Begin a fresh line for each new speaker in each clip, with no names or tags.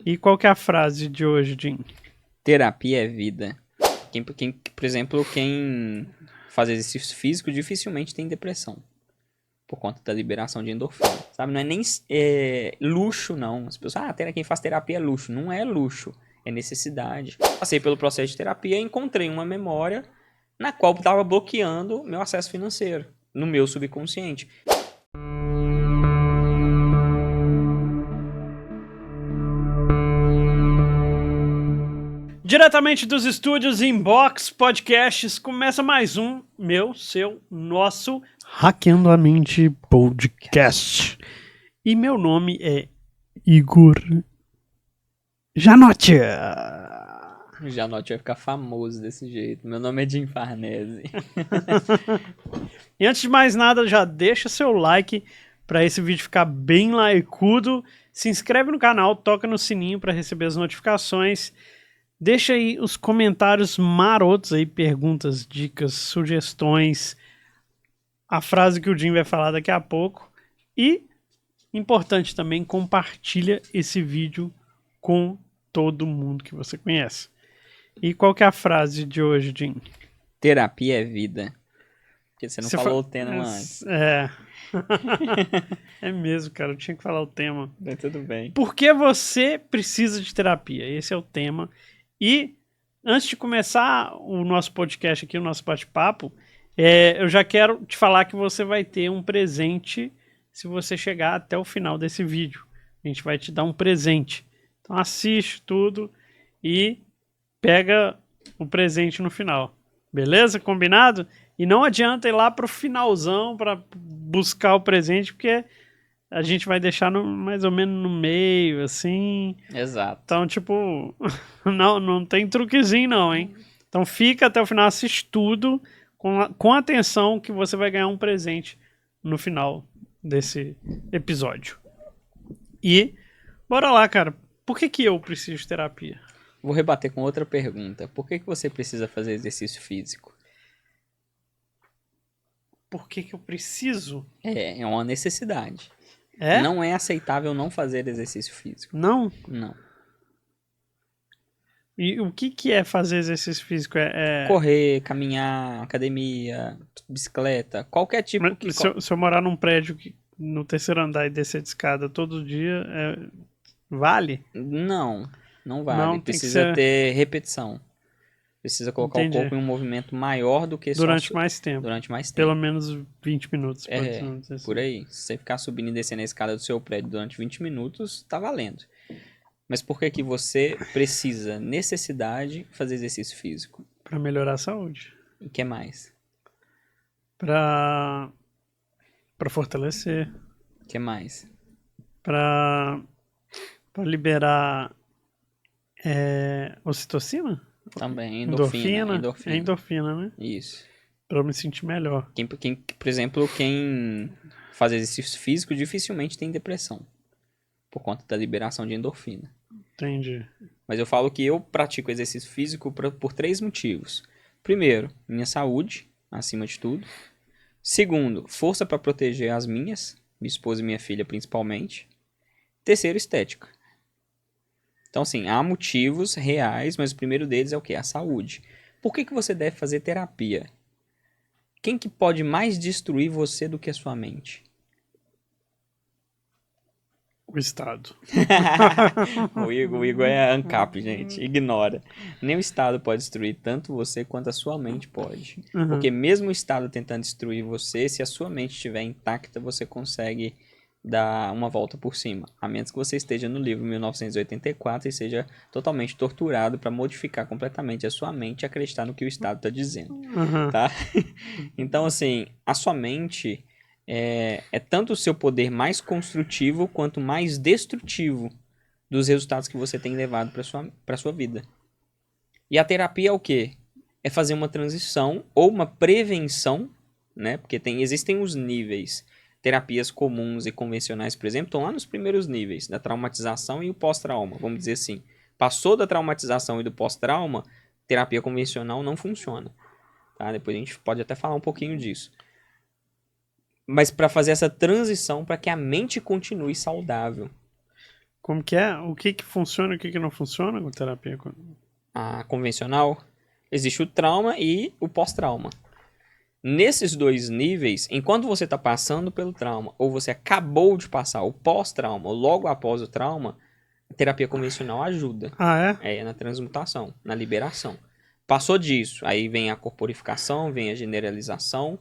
E qual que é a frase de hoje, Jim?
Terapia é vida. Por exemplo, quem faz exercício físico dificilmente tem depressão. Por conta da liberação de endorfina. Sabe? Não é nem luxo, não. As pessoas, quem faz terapia é luxo. Não é luxo. É necessidade. Passei pelo processo de terapia e encontrei uma memória na qual estava bloqueando meu acesso financeiro. No meu subconsciente.
Diretamente dos estúdios Inbox Podcasts, começa mais um nosso Hackeando a Mente Podcast. E meu nome é Igor Janotti.
O Janotti vai ficar famoso desse jeito. Meu nome é Jim Farnese.
E antes de mais nada, já deixa seu like para esse vídeo ficar bem likeado. Se inscreve no canal, toca no sininho para receber as notificações. Deixa aí os comentários marotos aí, perguntas, dicas, sugestões, a frase que o Jim vai falar daqui a pouco. E, importante também, compartilha esse vídeo com todo mundo que você conhece. E qual que é a frase de hoje, Jim?
Terapia é vida. Porque você não falou o tema antes.
É mesmo, cara, eu tinha que falar o tema.
Tudo bem.
Por que você precisa de terapia? Esse é o tema. E antes de começar o nosso podcast aqui, o nosso bate-papo, eu já quero te falar que você vai ter um presente se você chegar até o final desse vídeo. A gente vai te dar um presente. Então assiste tudo e pega o presente no final. Beleza? Combinado? E não adianta ir lá pro finalzão para buscar o presente, porque a gente vai deixar mais ou menos no meio, assim.
Exato.
Então, tipo, não tem truquezinho não, hein? Então fica até o final, assiste tudo com atenção que você vai ganhar um presente no final desse episódio. E, bora lá, cara. Por que eu preciso de terapia?
Vou rebater com outra pergunta. Por que você precisa fazer exercício físico?
Por que eu preciso?
É uma necessidade.
É?
Não é aceitável não fazer exercício físico.
Não?
Não.
E o que é fazer exercício físico?
Correr, caminhar, academia, bicicleta, qualquer tipo que...
Se eu morar num prédio no terceiro andar e descer de escada todo dia, vale?
Não vale.
Não,
Precisa ter repetição. Precisa colocar o corpo em um movimento maior do que
durante mais tempo.
Durante mais tempo.
Pelo menos 20 minutos.
Por aí. Se você ficar subindo e descendo a escada do seu prédio durante 20 minutos, tá valendo. Mas por que você precisa, necessidade, fazer exercício físico?
Para melhorar a saúde.
E o que mais?
Para fortalecer.
O que mais?
Para liberar ocitocina?
Também, endorfina.
É endorfina, né?
Isso.
Para eu me sentir melhor.
Por exemplo, quem faz exercício físico dificilmente tem depressão. Por conta da liberação de endorfina.
Entendi.
Mas eu falo que eu pratico exercício físico por 3 motivos. Primeiro, minha saúde, acima de tudo. Segundo, força para proteger as minha esposa e minha filha principalmente. Terceiro, estética. Então, assim, há motivos reais, mas o primeiro deles é o quê? A saúde. Por que você deve fazer terapia? Quem que pode mais destruir você do que a sua mente?
O Estado.
O Igor é ANCAP, gente. Ignora. Nem o Estado pode destruir tanto você quanto a sua mente pode.
Uhum.
Porque mesmo o Estado tentando destruir você, se a sua mente estiver intacta, você consegue dar uma volta por cima. A menos que você esteja no livro 1984 e seja totalmente torturado para modificar completamente a sua mente e acreditar no que o Estado está dizendo.
Uhum.
Tá? Então, assim, a sua mente... É tanto o seu poder mais construtivo quanto mais destrutivo dos resultados que você tem levado para sua vida. E a terapia é o quê? É fazer uma transição ou uma prevenção, né? Porque existem os níveis. Terapias comuns e convencionais, por exemplo, estão lá nos primeiros níveis, da traumatização e o pós-trauma, vamos dizer assim. Passou da traumatização e do pós-trauma, terapia convencional não funciona. Tá? Depois a gente pode até falar um pouquinho disso. Mas para fazer essa transição para que a mente continue saudável.
Como que é? O que que funciona e o que que não funciona com terapia?
A convencional, existe o trauma e o pós-trauma. Nesses dois níveis, enquanto você está passando pelo trauma, ou você acabou de passar o pós-trauma, ou logo após o trauma, a terapia convencional ajuda.
Ah, é?
É na transmutação, na liberação. Passou disso, aí vem a corporificação, vem a generalização,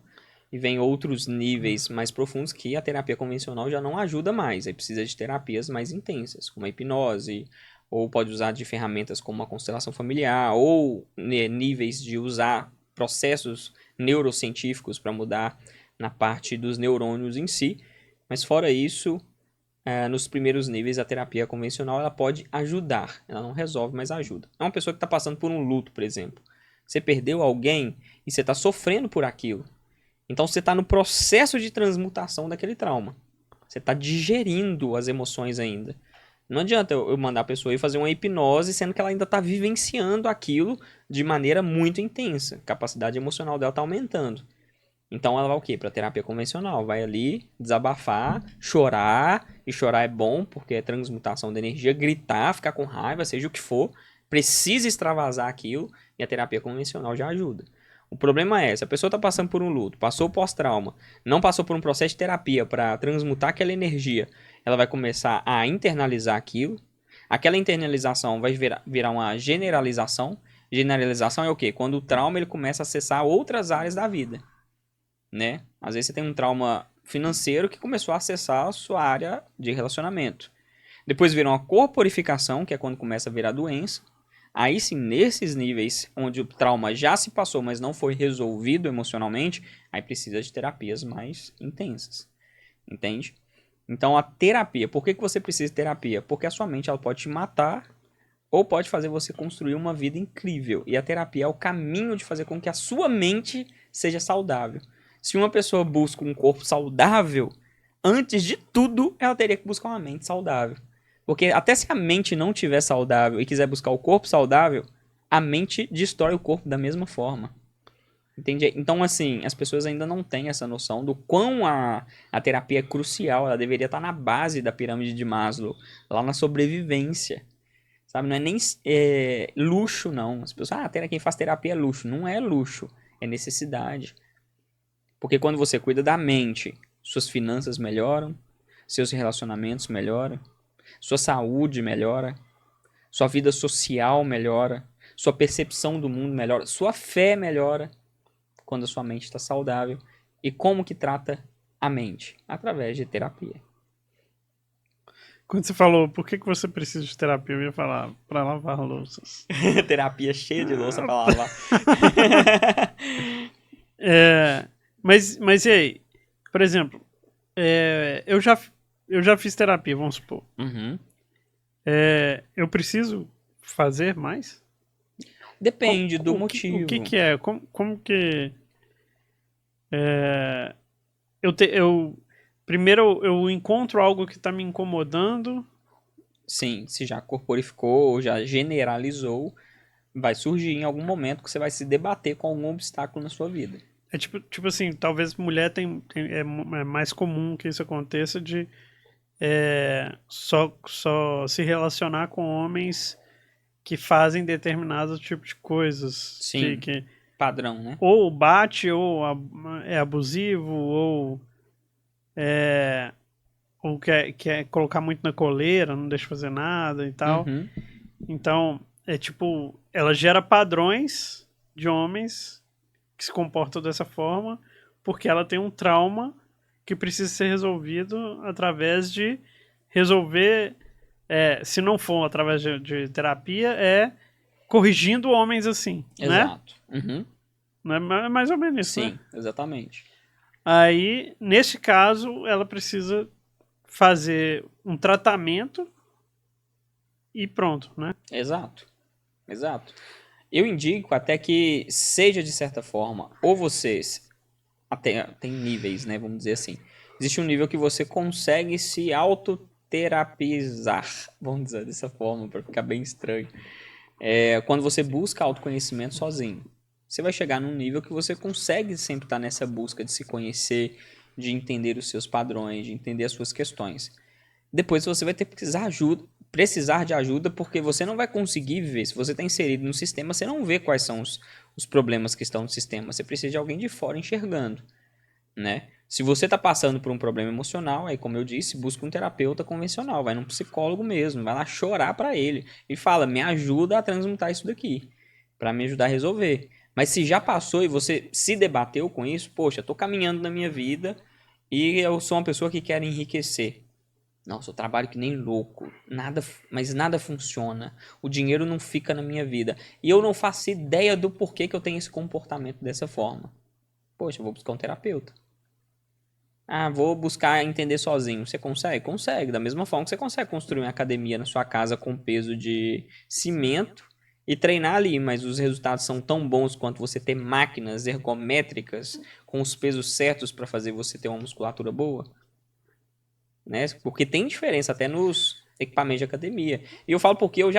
e vem outros níveis mais profundos que a terapia convencional já não ajuda mais. Aí precisa de terapias mais intensas, como a hipnose, ou pode usar de ferramentas como a constelação familiar, ou níveis de usar processos neurocientíficos para mudar na parte dos neurônios em si. Mas fora isso, nos primeiros níveis, a terapia convencional ela pode ajudar. Ela não resolve, mas ajuda. É uma pessoa que está passando por um luto, por exemplo. Você perdeu alguém e você está sofrendo por aquilo. Então você está no processo de transmutação daquele trauma. Você está digerindo as emoções ainda. Não adianta eu mandar a pessoa ir fazer uma hipnose, sendo que ela ainda está vivenciando aquilo de maneira muito intensa. A capacidade emocional dela está aumentando. Então ela vai o quê? Para terapia convencional. Vai ali desabafar, chorar. E chorar é bom, porque é transmutação de energia. Gritar, ficar com raiva, seja o que for. Precisa extravasar aquilo. E a terapia convencional já ajuda. O problema é, se a pessoa está passando por um luto, passou pós-trauma, não passou por um processo de terapia para transmutar aquela energia, ela vai começar a internalizar aquilo. Aquela internalização vai virar uma generalização. Generalização é o quê? Quando o trauma ele começa a acessar outras áreas da vida, né? Às vezes você tem um trauma financeiro que começou a acessar a sua área de relacionamento. Depois vira uma corporificação, que é quando começa a virar doença. Aí sim, nesses níveis onde o trauma já se passou, mas não foi resolvido emocionalmente, aí precisa de terapias mais intensas. Entende? Então a terapia, por que você precisa de terapia? Porque a sua mente ela pode te matar ou pode fazer você construir uma vida incrível. E a terapia é o caminho de fazer com que a sua mente seja saudável. Se uma pessoa busca um corpo saudável, antes de tudo, ela teria que buscar uma mente saudável. Porque até se a mente não estiver saudável e quiser buscar o corpo saudável, a mente destrói o corpo da mesma forma. Entende? Então, assim, as pessoas ainda não têm essa noção do quão a terapia é crucial. Ela deveria estar na base da pirâmide de Maslow, lá na sobrevivência. Sabe? Não é nem luxo, não. As pessoas, quem faz terapia é luxo. Não é luxo, é necessidade. Porque quando você cuida da mente, suas finanças melhoram, seus relacionamentos melhoram, sua saúde melhora, sua vida social melhora, sua percepção do mundo melhora, sua fé melhora quando a sua mente está saudável. E como que trata a mente? Através de terapia.
Quando você falou, por que que você precisa de terapia? Eu ia falar, para lavar louças.
Terapia cheia de louça pra lavar.
Mas e aí? Por exemplo, eu já fiz terapia, vamos supor.
Uhum.
Eu preciso fazer mais?
Depende do motivo.
O que que é? Como que... Primeiro eu encontro algo que está me incomodando.
Sim, se já corporificou ou já generalizou, vai surgir em algum momento que você vai se debater com algum obstáculo na sua vida.
É tipo assim, talvez mulher é mais comum que isso aconteça de só se relacionar com homens que fazem determinado tipo de coisas.
Sim, padrão, né?
Ou bate, ou é abusivo, ou quer colocar muito na coleira, não deixa fazer nada e tal.
Uhum.
Então, ela gera padrões de homens que se comportam dessa forma porque ela tem um trauma que precisa ser resolvido através de resolver, se não for através de terapia, corrigindo homens assim,
Exato.
né?
Uhum.
Não é mais ou menos isso,
Sim,
né?
exatamente.
Aí, nesse caso, ela precisa fazer um tratamento e pronto, né?
Exato. Exato. Eu indico até que seja de certa forma, ou vocês, até tem níveis, né, vamos dizer assim. Existe um nível que você consegue se autoterapizar, vamos dizer dessa forma, para ficar bem estranho. Quando você busca autoconhecimento sozinho. Você vai chegar num nível que você consegue sempre estar nessa busca de se conhecer, de entender os seus padrões, de entender as suas questões. Depois você vai ter que precisar de ajuda, porque você não vai conseguir viver. Se você está inserido no sistema, você não vê quais são os problemas que estão no sistema. Você precisa de alguém de fora enxergando, né? Se você está passando por um problema emocional, aí como eu disse, busca um terapeuta convencional, vai num psicólogo mesmo, vai lá chorar para ele e fala, me ajuda a transmutar isso daqui, para me ajudar a resolver. Mas se já passou e você se debateu com isso, poxa, eu tô caminhando na minha vida e eu sou uma pessoa que quer enriquecer. Nossa, eu trabalho que nem louco, mas nada funciona. O dinheiro não fica na minha vida. E eu não faço ideia do porquê que eu tenho esse comportamento dessa forma. Poxa, eu vou buscar um terapeuta. Ah, vou buscar entender sozinho. Você consegue? Consegue. Da mesma forma que você consegue construir uma academia na sua casa com peso de cimento e treinar ali, mas os resultados são tão bons quanto você ter máquinas ergométricas com os pesos certos para fazer você ter uma musculatura boa, né? Porque tem diferença até nos equipamentos de academia. E eu falo porque eu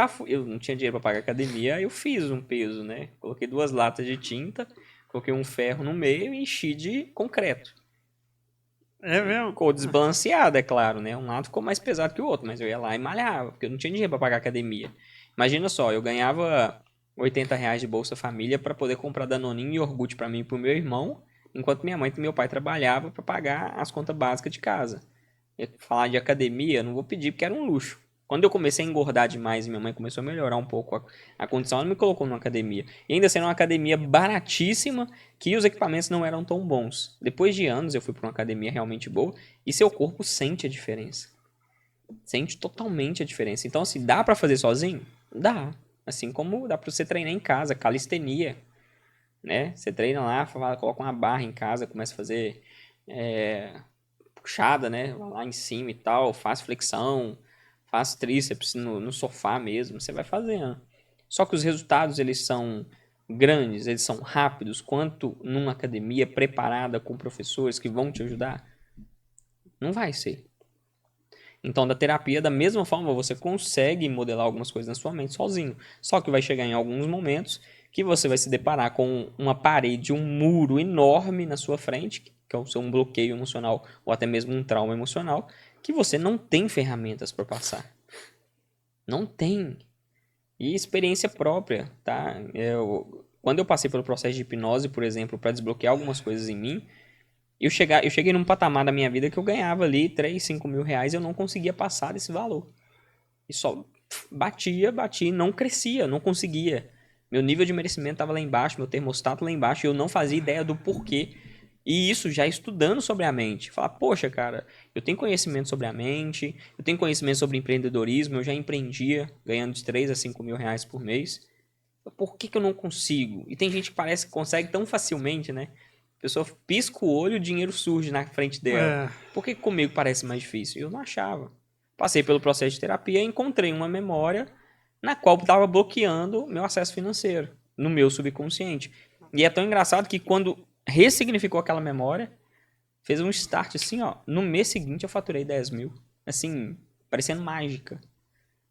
não tinha dinheiro para pagar academia, eu fiz um peso, né? Coloquei 2 latas de tinta, coloquei um ferro no meio e enchi de concreto.
É mesmo?
Ficou desbalanceado, é claro, né? Um lado ficou mais pesado que o outro, mas eu ia lá e malhava, porque eu não tinha dinheiro para pagar academia. Imagina só, eu ganhava R$ 80 de Bolsa Família para poder comprar Danoninho e iogurte para mim e pro meu irmão, enquanto minha mãe e meu pai trabalhavam para pagar as contas básicas de casa. Falar de academia, não vou pedir porque era um luxo. Quando eu comecei a engordar demais e minha mãe começou a melhorar um pouco a condição, ela me colocou numa academia. E ainda sendo uma academia baratíssima, que os equipamentos não eram tão bons. Depois de anos eu fui para uma academia realmente boa e seu corpo sente a diferença. Sente totalmente a diferença. Então, assim, dá para fazer sozinho? Dá. Assim como dá para você treinar em casa, calistenia, né? Você treina lá, coloca uma barra em casa, começa a fazer puxada, né? Vai lá em cima e tal, faz flexão, faz tríceps no sofá mesmo, você vai fazendo. Só que os resultados, eles são grandes, eles são rápidos, quanto numa academia preparada com professores que vão te ajudar? Não vai ser. Então, da terapia, da mesma forma, você consegue modelar algumas coisas na sua mente sozinho. Só que vai chegar em alguns momentos que você vai se deparar com uma parede, um muro enorme na sua frente, que é o seu bloqueio emocional ou até mesmo um trauma emocional, que você não tem ferramentas para passar. Não tem. E experiência própria, tá? Quando eu passei pelo processo de hipnose, por exemplo, para desbloquear algumas coisas em mim, eu cheguei num patamar da minha vida que eu ganhava ali 3, 5 mil reais e eu não conseguia passar desse valor. E só batia, não crescia, não conseguia. Meu nível de merecimento estava lá embaixo, meu termostato lá embaixo, e eu não fazia ideia do porquê. E isso já estudando sobre a mente. Falar, poxa, cara, eu tenho conhecimento sobre a mente, eu tenho conhecimento sobre empreendedorismo, eu já empreendia, ganhando de 3 a 5 mil reais por mês. Por que eu não consigo? E tem gente que parece que consegue tão facilmente, né? A pessoa pisca o olho, o dinheiro surge na frente dela. Por que comigo parece mais difícil? Eu não achava. Passei pelo processo de terapia e encontrei uma memória na qual estava bloqueando meu acesso financeiro, no meu subconsciente. E é tão engraçado que quando ressignificou aquela memória, fez um start assim, ó. No mês seguinte eu faturei 10 mil. Assim, parecendo mágica.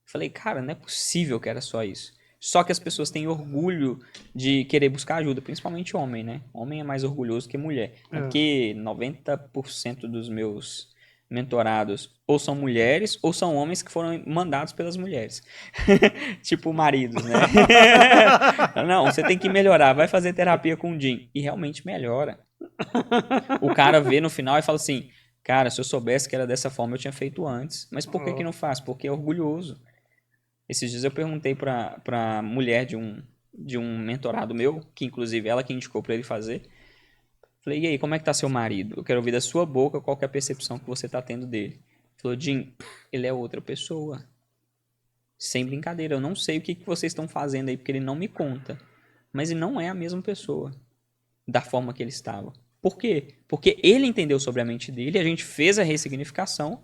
Falei, cara, não é possível que era só isso. Só que as pessoas têm orgulho de querer buscar ajuda, principalmente homem, né? Homem é mais orgulhoso que mulher. Aqui, 90% dos meus mentorados ou são mulheres ou são homens que foram mandados pelas mulheres. Tipo maridos, né? Não, você tem que melhorar, vai fazer terapia com o Jim. E realmente melhora. O cara vê no final e fala assim, cara, se eu soubesse que era dessa forma, eu tinha feito antes. Mas por que não faz? Porque é orgulhoso. Esses dias eu perguntei pra mulher de um mentorado meu, que inclusive ela que indicou pra ele fazer. Falei, e aí, como é que tá seu marido? Eu quero ouvir da sua boca qual que é a percepção que você tá tendo dele. Falou, Jim, ele é outra pessoa. Sem brincadeira, eu não sei o que vocês estão fazendo aí, porque ele não me conta. Mas ele não é a mesma pessoa, da forma que ele estava. Por quê? Porque ele entendeu sobre a mente dele, a gente fez a ressignificação.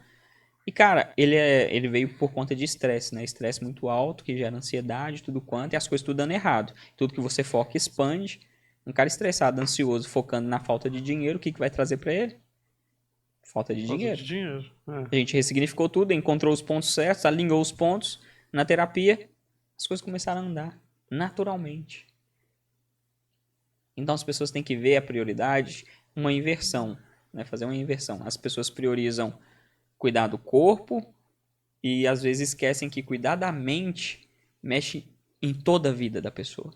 E, cara, ele veio por conta de estresse, né? Estresse muito alto, que gera ansiedade, tudo quanto, e as coisas tudo dando errado. Tudo que você foca expande. Um cara estressado, ansioso, focando na falta de dinheiro, o que vai trazer pra ele? Falta de dinheiro. A gente ressignificou tudo, encontrou os pontos certos, alinhou os pontos na terapia, as coisas começaram a andar naturalmente. Então as pessoas têm que ver a prioridade, uma inversão, né? Fazer uma inversão. As pessoas priorizam cuidar do corpo, e às vezes esquecem que cuidar da mente mexe em toda a vida da pessoa.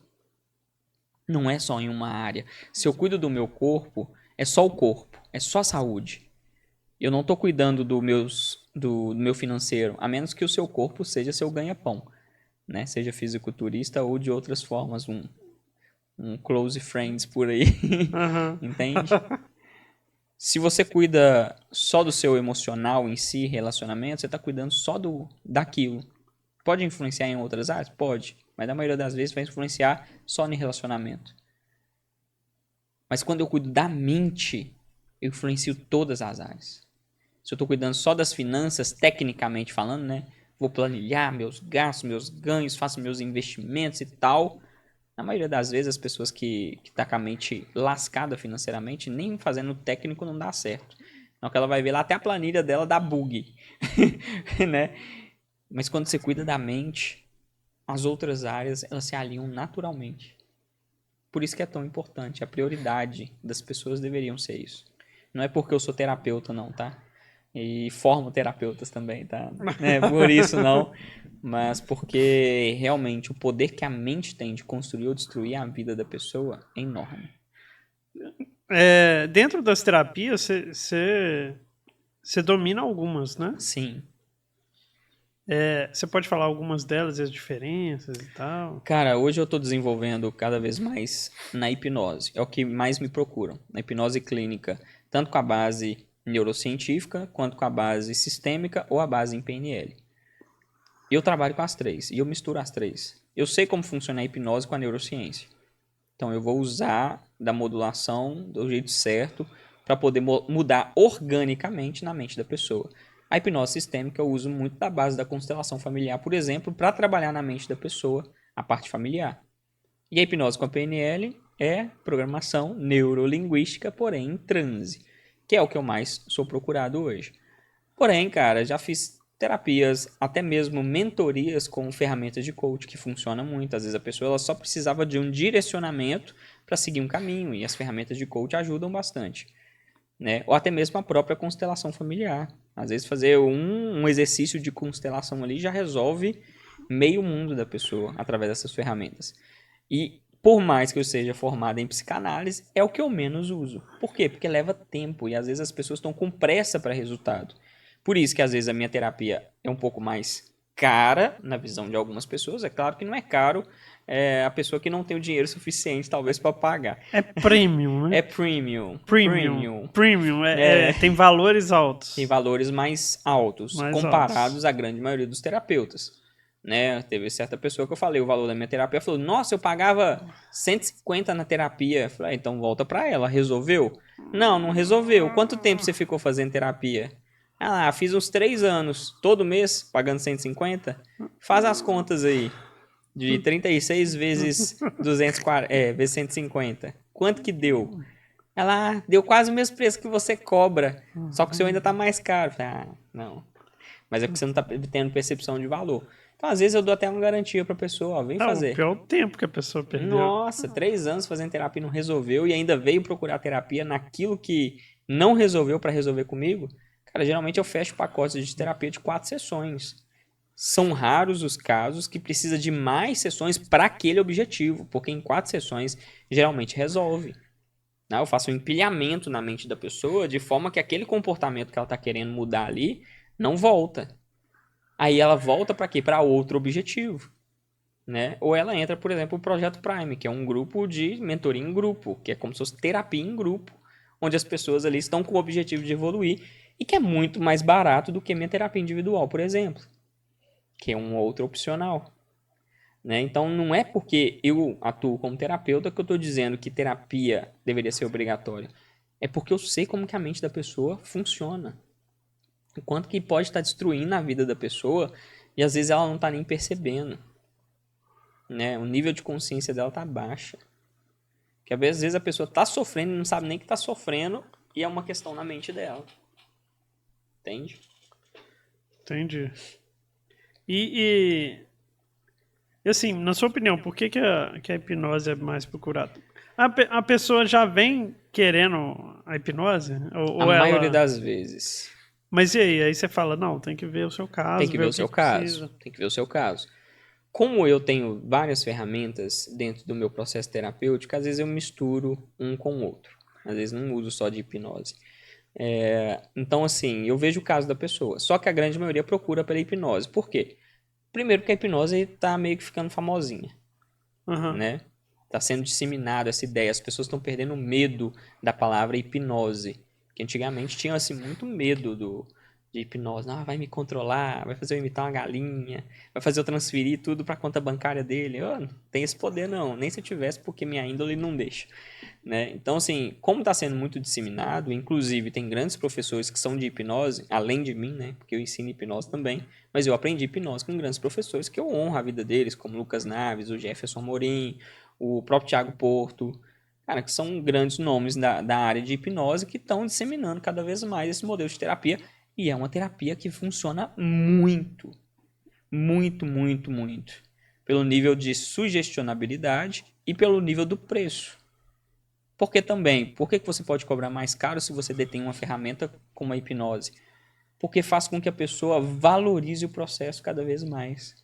Não é só em uma área. Se eu cuido do meu corpo, é só o corpo, é só a saúde. Eu não estou cuidando do meu financeiro, a menos que o seu corpo seja seu ganha-pão, né? Seja fisiculturista ou de outras formas, um close friends por aí,
Aham.
entende? Se você cuida só do seu emocional em si, relacionamento, você está cuidando só daquilo. Pode influenciar em outras áreas? Pode. Mas na maioria das vezes vai influenciar só no relacionamento. Mas quando eu cuido da mente, eu influencio todas as áreas. Se eu estou cuidando só das finanças, tecnicamente falando, né? Vou planilhar meus gastos, meus ganhos, faço meus investimentos e tal. Na maioria das vezes, as pessoas que tá com a mente lascada financeiramente, nem fazendo o técnico não dá certo. Então, que ela vai ver lá, até a planilha dela dá bug. Né? Mas quando você cuida da mente, as outras áreas, elas se alinham naturalmente. Por isso que é tão importante. A prioridade das pessoas deveriam ser isso. Não é porque eu sou terapeuta, não, tá? E formo terapeutas também, tá? É por isso não. Mas porque realmente o poder que a mente tem de construir ou destruir a vida da pessoa é enorme.
Dentro das terapias, você domina algumas, né?
Sim.
Você pode falar algumas delas e as diferenças e tal?
Cara, hoje eu tô desenvolvendo cada vez mais na hipnose. É o que mais me procuram. Na hipnose clínica, tanto com a base neurocientífica, quanto com a base sistêmica ou a base em PNL. Eu trabalho com as três e eu misturo as três. Eu sei como funciona a hipnose com a neurociência. Então eu vou usar da modulação do jeito certo para poder mudar organicamente na mente da pessoa. A hipnose sistêmica eu uso muito da base da constelação familiar, por exemplo, para trabalhar na mente da pessoa a parte familiar. E a hipnose com a PNL é programação neurolinguística, porém em transe, que é o que eu mais sou procurado hoje. Porém, cara, já fiz terapias, até mesmo mentorias com ferramentas de coach que funcionam muito. Às vezes a pessoa ela só precisava de um direcionamento para seguir um caminho e as ferramentas de coach ajudam bastante, né? Ou até mesmo a própria constelação familiar. Às vezes fazer um exercício de constelação ali já resolve meio mundo da pessoa através dessas ferramentas. E por mais que eu seja formado em psicanálise, é o que eu menos uso. Por quê? Porque leva tempo e às vezes as pessoas estão com pressa para resultado. Por isso que às vezes a minha terapia é um pouco mais cara na visão de algumas pessoas. É claro que não é caro a pessoa que não tem o dinheiro suficiente talvez para pagar.
É premium, né?
É premium.
Premium. Tem valores altos.
Tem valores mais altos comparados à grande maioria dos terapeutas. Né? Teve certa pessoa que eu falei o valor da minha terapia, falou, nossa, eu pagava 150 na terapia. Eu falei, então volta para ela, resolveu? Não resolveu. Quanto tempo você ficou fazendo terapia? Ah, fiz uns 3 anos, todo mês, pagando 150. Faz as contas aí, de 36 vezes 240, vezes 150. Quanto que deu? Ela deu quase o mesmo preço que você cobra, só que o seu ainda tá mais caro. Não. Mas é porque você não tá tendo percepção de valor. Então, às vezes, eu dou até uma garantia pra pessoa, ó, vem fazer.
O pior tempo que a pessoa perdeu.
Nossa, 3 anos fazendo terapia e não resolveu, e ainda veio procurar terapia naquilo que não resolveu pra resolver comigo. Cara, geralmente eu fecho pacotes de terapia de 4 sessões. São raros os casos que precisa de mais sessões para aquele objetivo, porque em 4 sessões geralmente resolve. Eu faço um empilhamento na mente da pessoa de forma que aquele comportamento que ela está querendo mudar ali não volta. Aí ela volta para quê? Para outro objetivo. Né? Ou ela entra, por exemplo, no Projeto Prime, que é um grupo de mentoria em grupo, que é como se fosse terapia em grupo, onde as pessoas ali estão com o objetivo de evoluir e que é muito mais barato do que minha terapia individual, por exemplo, que é um outro opcional. Né? Então, não é porque eu atuo como terapeuta que eu estou dizendo que terapia deveria ser obrigatória. É porque eu sei como que a mente da pessoa funciona. O quanto que pode estar destruindo a vida da pessoa e às vezes ela não está nem percebendo. Né? O nível de consciência dela está baixa. Que às vezes a pessoa está sofrendo e não sabe nem que está sofrendo e é uma questão na mente dela. Entende?
Entendi. E assim, na sua opinião, por que a hipnose é mais procurada? A pessoa já vem querendo a hipnose?
A maioria das vezes.
Mas e aí? Aí você fala, não, tem que ver o seu caso.
Tem que ver o seu caso.
precisa.
Tem que ver o seu caso. Como eu tenho várias ferramentas dentro do meu processo terapêutico, às vezes eu misturo um com o outro. Às vezes não uso só de hipnose. Então, assim, eu vejo o caso da pessoa. Só que a grande maioria procura pela hipnose. Por quê? Primeiro porque a hipnose tá meio que ficando famosinha,
Aham.
né? Tá sendo disseminada essa ideia. As pessoas estão perdendo medo da palavra hipnose. Que antigamente tinha, assim, muito medo de hipnose. Ah, vai me controlar, vai fazer eu imitar uma galinha, vai fazer eu transferir tudo pra conta bancária dele. Eu não tenho esse poder, não. Nem se eu tivesse, porque minha índole não deixa. Né? Então, assim, como está sendo muito disseminado, inclusive tem grandes professores que são de hipnose, além de mim, né? Porque eu ensino hipnose também, mas eu aprendi hipnose com grandes professores que eu honro a vida deles, como Lucas Naves, o Jefferson Amorim, o próprio Thiago Porto, cara, que são grandes nomes da área de hipnose que estão disseminando cada vez mais esse modelo de terapia, e é uma terapia que funciona muito, muito, muito, muito, pelo nível de sugestionabilidade e pelo nível do preço. Porque também, por que você pode cobrar mais caro se você detém uma ferramenta como a hipnose? Porque faz com que a pessoa valorize o processo cada vez mais.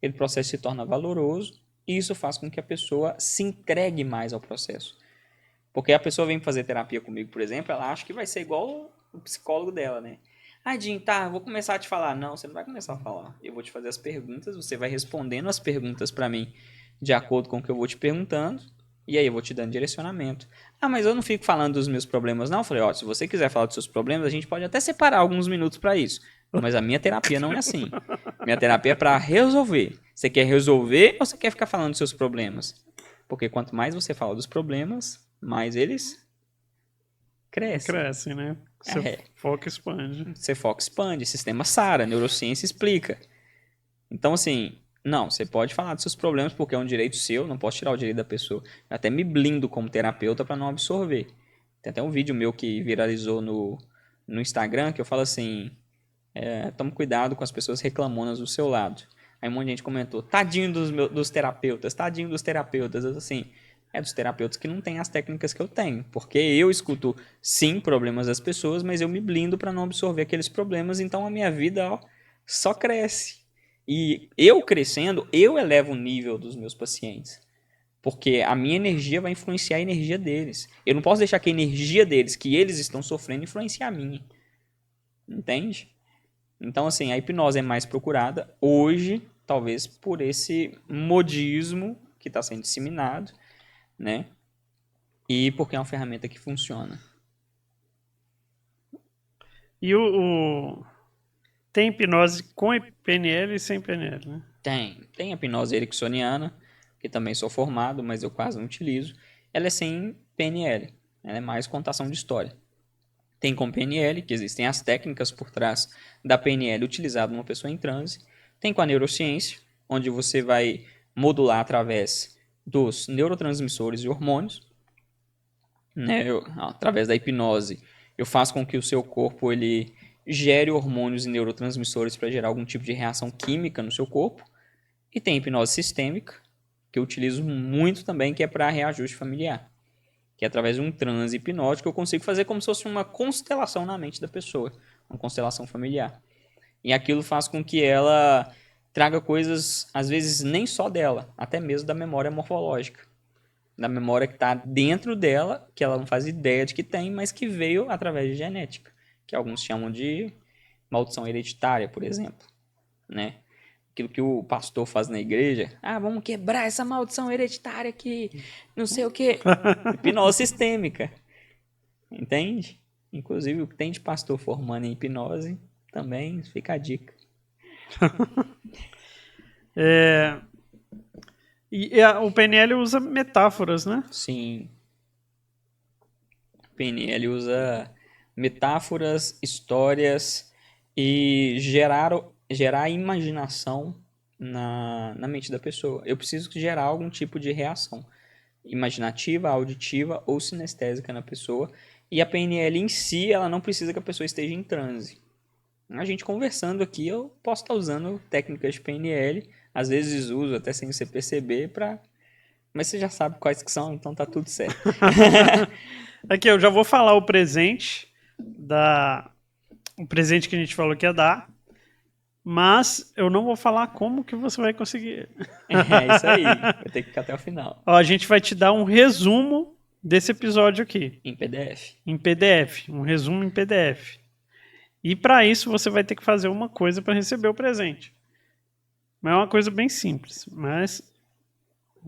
O processo se torna valoroso e isso faz com que a pessoa se entregue mais ao processo. Porque a pessoa vem fazer terapia comigo, por exemplo, ela acha que vai ser igual o psicólogo dela, né? Ah, Jim, tá, vou começar a te falar. Não, você não vai começar a falar. Eu vou te fazer as perguntas, você vai respondendo as perguntas para mim de acordo com o que eu vou te perguntando. E aí eu vou te dando direcionamento. Ah, mas eu não fico falando dos meus problemas, não. Eu falei, ó, se você quiser falar dos seus problemas, a gente pode até separar alguns minutos para isso. Mas a minha terapia não é assim. Minha terapia é para resolver. Você quer resolver ou você quer ficar falando dos seus problemas? Porque quanto mais você fala dos problemas, mais eles crescem.
Cresce, né? Você foca e expande.
Você foca, expande. Sistema SARA, neurociência explica. Então, assim, não, você pode falar dos seus problemas porque é um direito seu, não posso tirar o direito da pessoa. Eu até me blindo como terapeuta para não absorver. Tem até um vídeo meu que viralizou no Instagram que eu falo assim, tome cuidado com as pessoas reclamonas do seu lado. Aí um monte de gente comentou, tadinho dos terapeutas, tadinho dos terapeutas. Eu assim, dos terapeutas que não têm as técnicas que eu tenho. Porque eu escuto, sim, problemas das pessoas, mas eu me blindo para não absorver aqueles problemas, então a minha vida só cresce. E eu crescendo, eu elevo o nível dos meus pacientes. Porque a minha energia vai influenciar a energia deles. Eu não posso deixar que a energia deles, que eles estão sofrendo, influencie a minha. Entende? Então, assim, a hipnose é mais procurada hoje, talvez por esse modismo que está sendo disseminado, né? E porque é uma ferramenta que funciona.
E tem hipnose com PNL e sem PNL, né?
Tem a hipnose ericksoniana, que também sou formado, mas eu quase não utilizo. Ela é sem PNL, ela é mais contação de história. Tem com PNL, que existem as técnicas por trás da PNL utilizada numa pessoa em transe. Tem com a neurociência, onde você vai modular através dos neurotransmissores e hormônios. Né? Através da hipnose, eu faço com que o seu corpo ele gere hormônios e neurotransmissores para gerar algum tipo de reação química no seu corpo. E tem hipnose sistêmica, que eu utilizo muito também, que é para reajuste familiar. Que é através de um transe hipnótico eu consigo fazer como se fosse uma constelação na mente da pessoa, uma constelação familiar. E aquilo faz com que ela traga coisas, às vezes, nem só dela, até mesmo da memória morfológica. Da memória que está dentro dela, que ela não faz ideia de que tem, mas que veio através de genética. Que alguns chamam de maldição hereditária, por exemplo. Né? Aquilo que o pastor faz na igreja. Ah, vamos quebrar essa maldição hereditária aqui, não sei o quê. Hipnose sistêmica. Entende? Inclusive, o que tem de pastor formando em hipnose, também fica a dica.
O PNL usa metáforas, né?
Sim. O PNL usa metáforas, histórias e gerar imaginação na mente da pessoa. Eu preciso gerar algum tipo de reação imaginativa, auditiva ou sinestésica na pessoa. E a PNL em si, ela não precisa que a pessoa esteja em transe. A gente conversando aqui, eu posso estar usando técnicas de PNL, às vezes uso até sem você perceber, mas você já sabe quais que são, então tá tudo certo.
Aqui, eu já vou falar o presente da o presente que a gente falou que ia dar, mas eu não vou falar como que você vai conseguir.
É isso aí. Vai ter que ficar até o final.
Ó, a gente vai te dar um resumo desse episódio aqui,
Em PDF.
em PDF, um resumo em PDF. E para isso você vai ter que fazer uma coisa para receber o presente. Mas é uma coisa bem simples, mas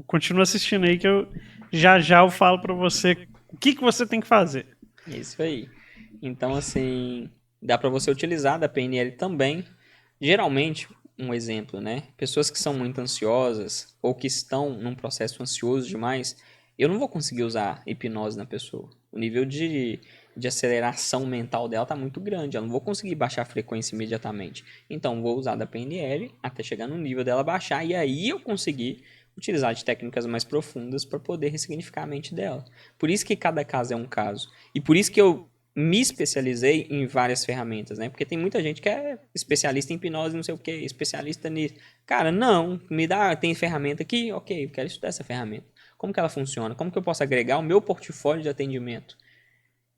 continua assistindo aí que eu já eu falo para você o que você tem que fazer.
Isso aí. Então, assim, dá para você utilizar da PNL também. Geralmente, um exemplo, né? Pessoas que são muito ansiosas ou que estão num processo ansioso demais, eu não vou conseguir usar hipnose na pessoa. O nível de aceleração mental dela tá muito grande. Eu não vou conseguir baixar a frequência imediatamente. Então, vou usar da PNL até chegar no nível dela baixar e aí eu conseguir utilizar de técnicas mais profundas para poder ressignificar a mente dela. Por isso que cada caso é um caso. E por isso que eu me especializei em várias ferramentas, né? Porque tem muita gente que é especialista em hipnose, não sei o que, especialista nisso. Cara, não, me dá, tem ferramenta aqui, ok, eu quero estudar essa ferramenta. Como que ela funciona? Como que eu posso agregar ao meu portfólio de atendimento?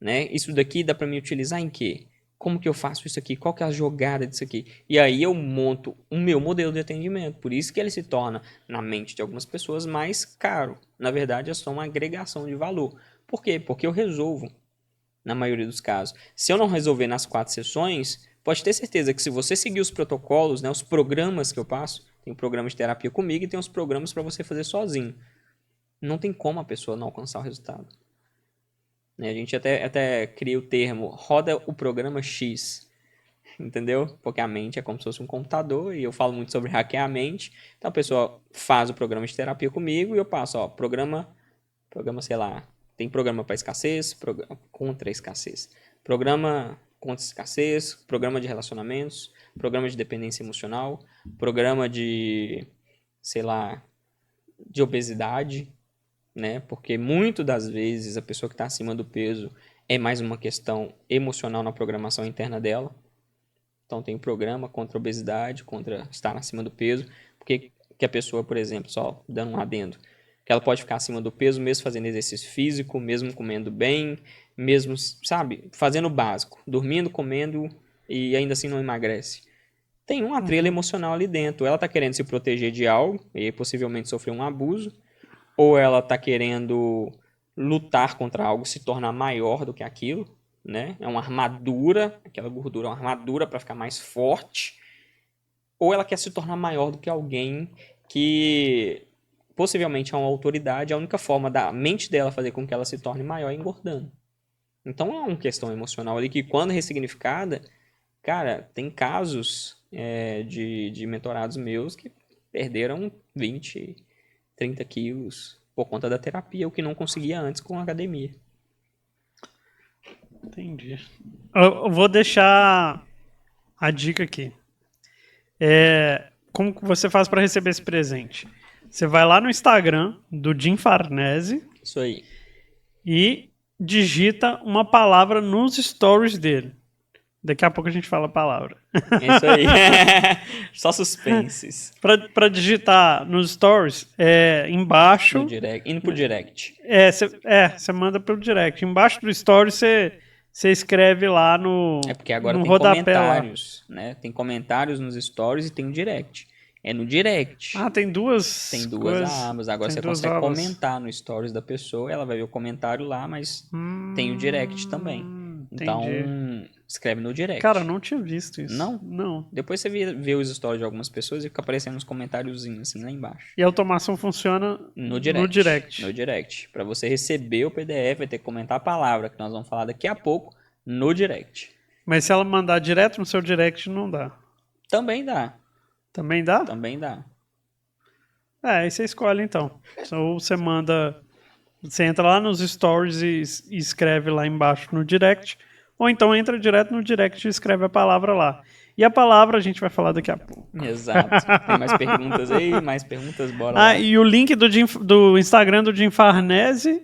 Né? Isso daqui dá para me utilizar em quê? Como que eu faço isso aqui? Qual que é a jogada disso aqui? E aí eu monto o meu modelo de atendimento. Por isso que ele se torna, na mente de algumas pessoas, mais caro. Na verdade, é só uma agregação de valor. Por quê? Porque eu resolvo, na maioria dos casos. Se eu não resolver nas 4 sessões, pode ter certeza que se você seguir os protocolos, né, os programas que eu passo, tem um programa de terapia comigo e tem uns programas para você fazer sozinho. Não tem como a pessoa não alcançar o resultado. A gente até cria o termo roda o programa X, entendeu? Porque a mente é como se fosse um computador e eu falo muito sobre hackear a mente. Então a pessoa faz o programa de terapia comigo e eu passo, ó, programa, sei lá, tem programa para escassez, programa contra a escassez, programa contra a escassez, programa de relacionamentos, programa de dependência emocional, programa de, sei lá, de obesidade, né? Porque muito das vezes a pessoa que está acima do peso é mais uma questão emocional na programação interna dela. Então tem um programa contra a obesidade, contra estar acima do peso, porque que a pessoa, por exemplo, só dando um adendo, que ela pode ficar acima do peso mesmo fazendo exercício físico, mesmo comendo bem, mesmo, sabe, fazendo o básico, dormindo, comendo e ainda assim não emagrece. Tem uma trilha emocional ali dentro. Ela está querendo se proteger de algo e possivelmente sofrer um abuso, ou ela está querendo lutar contra algo, se tornar maior do que aquilo, né? É uma armadura, aquela gordura é uma armadura para ficar mais forte, ou ela quer se tornar maior do que alguém que possivelmente é uma autoridade, a única forma da mente dela fazer com que ela se torne maior é engordando. Então é uma questão emocional ali que quando ressignificada, cara, tem casos de mentorados meus que perderam 20, 30 quilos por conta da terapia, o que não conseguia antes com a academia.
Entendi. Eu vou deixar a dica aqui. Como que você faz para receber esse presente? Você vai lá no Instagram do Jim Farnese
Isso aí.
e digita uma palavra nos stories dele. Daqui a pouco a gente fala a palavra.
É isso aí. Só suspenses.
Para digitar nos stories, embaixo...
No direct. Indo pro direct.
Você manda pelo direct. Embaixo do story você escreve lá no
É porque agora
no
tem
rodapé
comentários, né? Tem comentários nos stories e tem o direct. É no direct.
lá. Ah, tem duas
Tem duas
coisas.
abas. Agora
Tem
você
duas
consegue
abas.
comentar no stories da pessoa, ela vai ver o comentário lá, mas tem o direct também. Então,
Entendi.
escreve no direct.
Cara, eu não tinha visto isso.
Não?
Não.
Depois você vê os stories de algumas pessoas e fica aparecendo uns comentáriozinhos assim lá embaixo.
E a automação funciona
No direct. No direct. Para você receber o PDF, vai ter que comentar a palavra, que nós vamos falar daqui a pouco, no direct.
Mas se ela mandar direto no seu direct, não dá.
Também dá.
Também dá?
Também dá.
Aí você escolhe então. Ou você manda... Você entra lá nos stories e escreve lá embaixo no direct. Ou então entra direto no direct e escreve a palavra lá. E a palavra a gente vai falar daqui a pouco.
Exato. Tem mais perguntas aí? Mais perguntas? Bora lá.
E o link do Instagram do Jim Farnese,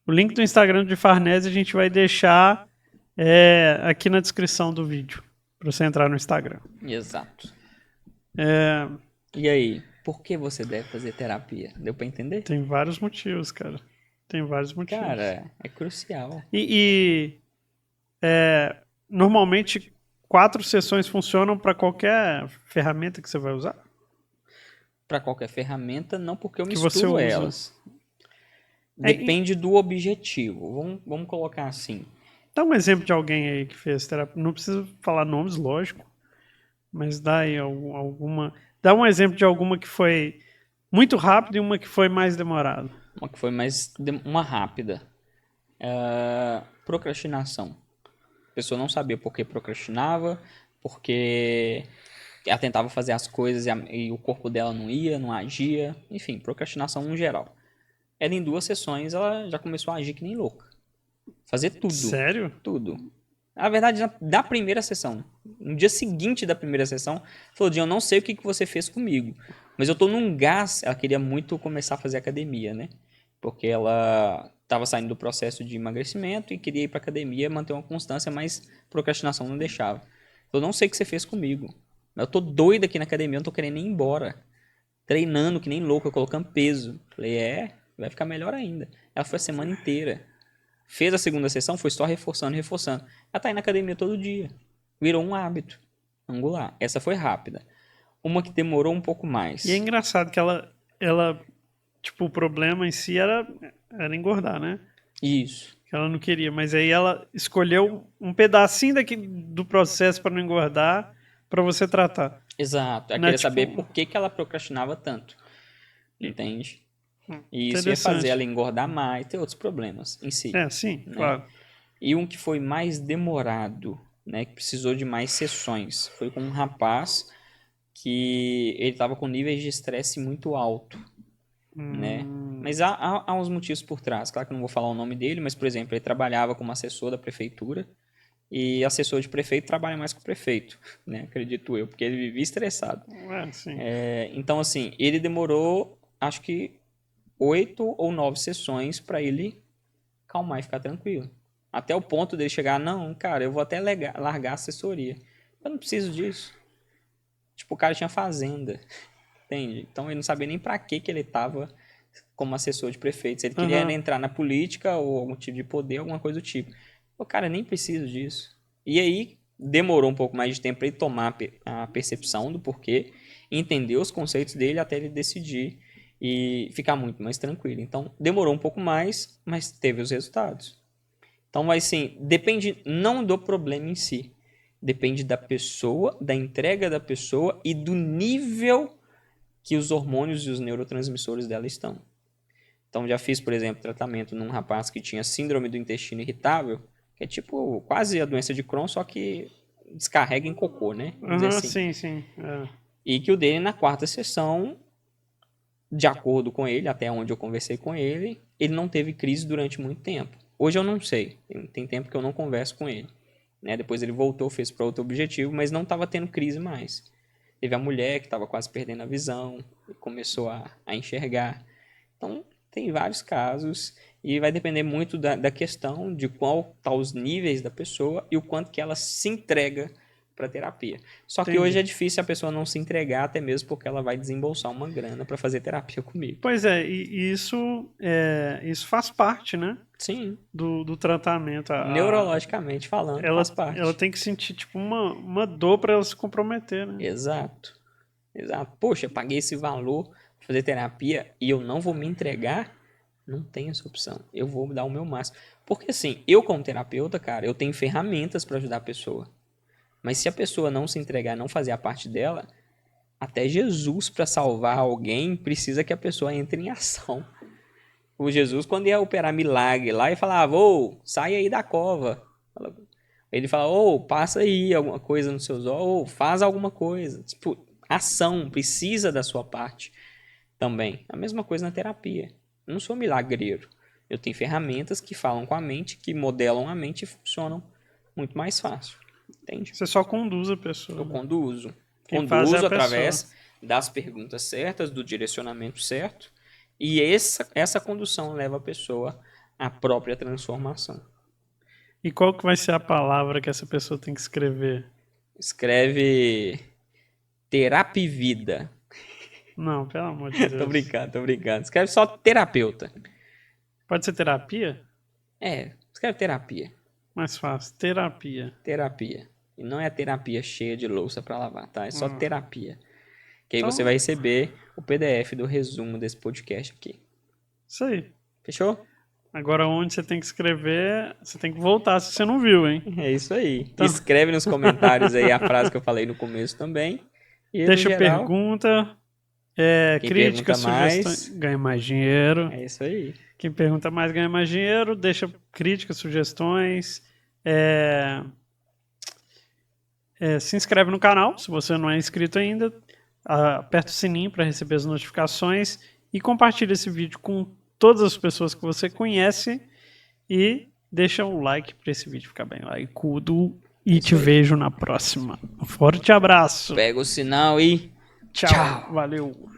o link do Instagram do Jim Farnese a gente vai deixar aqui na descrição do vídeo, para você entrar no Instagram.
Exato. E aí, por que você deve fazer terapia? Deu pra entender?
Tem vários motivos, cara. Tem vários motivos.
Cara, é crucial.
Normalmente, 4 sessões funcionam para qualquer ferramenta que você vai usar?
Para qualquer ferramenta, não, porque eu
Que você
misturo
usa.
elas. Depende do objetivo. Vamos colocar assim.
Dá um exemplo de alguém aí que fez terapia. Não precisa falar nomes, lógico, mas dá aí alguma. Dá um exemplo de alguma que foi muito rápido e uma que foi mais demorada.
Uma que foi uma rápida. Procrastinação. A pessoa não sabia por que procrastinava, porque ela tentava fazer as coisas e o corpo dela não ia, não agia. Enfim, procrastinação no geral. Ela em 2 sessões, ela já começou a agir que nem louca. Fazer tudo.
Sério?
Tudo. Na verdade, da primeira sessão. No dia seguinte da primeira sessão, falou, Dinho, eu não sei o que você fez comigo, mas eu tô num gás. Ela queria muito começar a fazer academia, né? Porque ela estava saindo do processo de emagrecimento e queria ir pra academia, manter uma constância, mas procrastinação não deixava. Eu não sei o que você fez comigo, mas eu tô doida aqui na academia, eu não tô querendo nem ir embora. Treinando que nem louca, colocando peso. Falei, vai ficar melhor ainda. Ela foi a semana inteira. Fez a segunda sessão, foi só reforçando. Ela tá aí na academia todo dia. Virou um hábito angular. Essa foi rápida. Uma que demorou um pouco mais.
E é engraçado que ela tipo, o problema em si era engordar, né?
Isso.
Que ela não queria, mas aí ela escolheu um pedacinho do processo para não engordar para você tratar.
Exato. Ela
Não é
queria
tipo-
saber por que ela procrastinava tanto. Entende? E isso ia
Interessante.
fazer ela engordar mais, ter outros problemas em si.
Sim,
né?
claro.
E um que foi mais demorado, né, que precisou de mais sessões, foi com um rapaz que ele estava com níveis de estresse muito alto, né? Mas há uns motivos por trás. Claro que eu não vou falar o nome dele, mas, por exemplo, ele trabalhava como assessor da prefeitura e assessor de prefeito trabalha mais com o prefeito, né? Acredito eu, porque ele vivia estressado.
Sim.
Então, assim, ele demorou, acho que 8 ou 9 sessões para ele calmar e ficar tranquilo. Até o ponto dele chegar, não, cara, eu vou até largar a assessoria. Eu não preciso disso. Tipo, o cara tinha fazenda, entende? Então ele não sabia nem pra que ele tava como assessor de prefeito. Se ele queria entrar na política ou algum tipo de poder, alguma coisa do tipo. O cara, nem preciso disso. E aí, demorou um pouco mais de tempo para ele tomar a percepção do porquê, entender os conceitos dele até ele decidir e ficar muito mais tranquilo. Então, demorou um pouco mais, mas teve os resultados. Então, mas sim, depende não do problema em si. Depende da pessoa, da entrega da pessoa e do nível que os hormônios e os neurotransmissores dela estão. Então, já fiz, por exemplo, tratamento num rapaz que tinha síndrome do intestino irritável, que é tipo quase a doença de Crohn, só que descarrega em cocô, né? Vamos dizer assim.
Sim.
E que o dele, na 4ª sessão, de acordo com ele, até onde eu conversei com ele, ele não teve crise durante muito tempo. Hoje eu não sei, tem tempo que eu não converso com ele. Né? Depois ele voltou, fez para outro objetivo, mas não estava tendo crise mais. Teve a mulher que estava quase perdendo a visão, começou a enxergar. Então, tem vários casos e vai depender muito da questão de qual tá os níveis da pessoa e o quanto que ela se entrega para terapia. Só que hoje é difícil a pessoa não se entregar, até mesmo porque ela vai desembolsar uma grana para fazer terapia comigo.
Pois é, e isso faz parte, né?
Sim.
Do tratamento.
Neurologicamente falando, faz parte.
Ela tem que sentir tipo uma dor para ela se comprometer, né?
Exato. Poxa, eu paguei esse valor para fazer terapia e eu não vou me entregar? Não tem essa opção. Eu vou dar o meu máximo. Porque assim, eu como terapeuta, cara, eu tenho ferramentas para ajudar a pessoa. Mas se a pessoa não se entregar, não fazer a parte dela, até Jesus para salvar alguém precisa que a pessoa entre em ação. O Jesus, quando ia operar milagre lá, ele falava, sai aí da cova. Ele fala, passa aí alguma coisa nos seus olhos, faz alguma coisa. Tipo, ação, precisa da sua parte também. A mesma coisa na terapia. Eu não sou milagreiro. Eu tenho ferramentas que falam com a mente, que modelam a mente e funcionam muito mais fácil. Entende?
Você só conduz a pessoa.
Eu conduzo.
Quem faz é a
através das perguntas certas, do direcionamento certo. E essa condução leva a pessoa à própria transformação.
E qual que vai ser a palavra que essa pessoa tem que escrever?
Escreve terapivida.
Não, pelo amor de Deus.
Tô brincando. Escreve só terapeuta.
Pode ser terapia?
Escreve terapia.
Mais fácil. Terapia.
Terapia. E não é a terapia cheia de louça pra lavar, tá? É só terapia. Que aí
Então-
você vai receber o PDF do resumo desse podcast aqui.
Isso aí.
Fechou?
Agora onde você tem que escrever, você tem que voltar se você não viu, hein?
É isso aí.
Então-
Escreve nos comentários aí a frase que eu falei no começo também. E, no
Deixa
geral,
pergunta,
quem
crítica,
pergunta mais-
sugestões, ganha mais dinheiro.
É isso aí.
Quem pergunta mais ganha mais dinheiro. Deixa críticas, sugestões. Se inscreve no canal, se você não é inscrito ainda. Aperta o sininho para receber as notificações. E compartilha esse vídeo com todas as pessoas que você conhece. E deixa um like para esse vídeo ficar bem likeado. E te vejo na próxima. Um forte abraço.
Pega o sinal e
Tchau. Valeu.